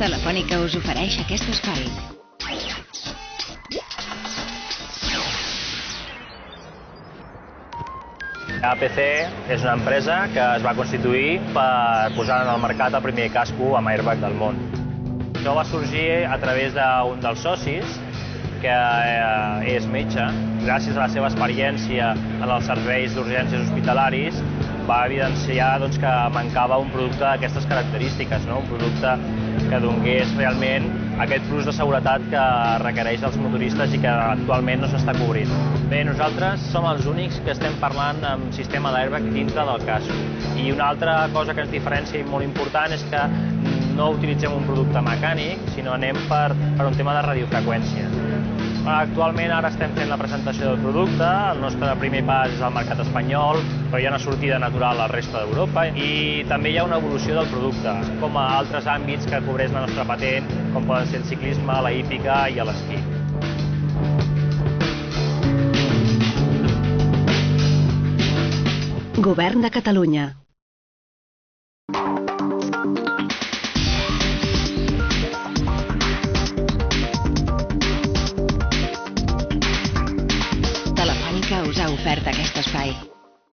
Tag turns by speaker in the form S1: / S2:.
S1: Telefònica us ofereix aquest espai.
S2: APC és una empresa que es va constituir per posar en el mercat el primer casco amb airbag del món. Això va sorgir a través d'un dels socis, que és metge. Gràcies a la seva experiència en els serveis d'urgències hospitalaris, va evidenciar que mancava un producte d'aquestes característiques, un producte que donés realment aquest plus de seguretat que requereix els motoristes i que actualment no s'està cobrint. Bé, nosaltres som els únics que estem parlant amb sistema d'airbag dintre del casco. I una altra cosa que ens diferencia i molt important és que no utilitzem un producte mecànic, sinó anem per un tema de radiofreqüència. Actualment ara estem fent la presentació del producte, el nostre primer pas és al mercat espanyol, però hi ha una sortida natural a la resta d'Europa i també hi ha una evolució del producte, com a altres àmbits que cobreix la nostra patent, com poden ser el ciclisme, la hípica i l'esquí.
S1: Govern de Catalunya.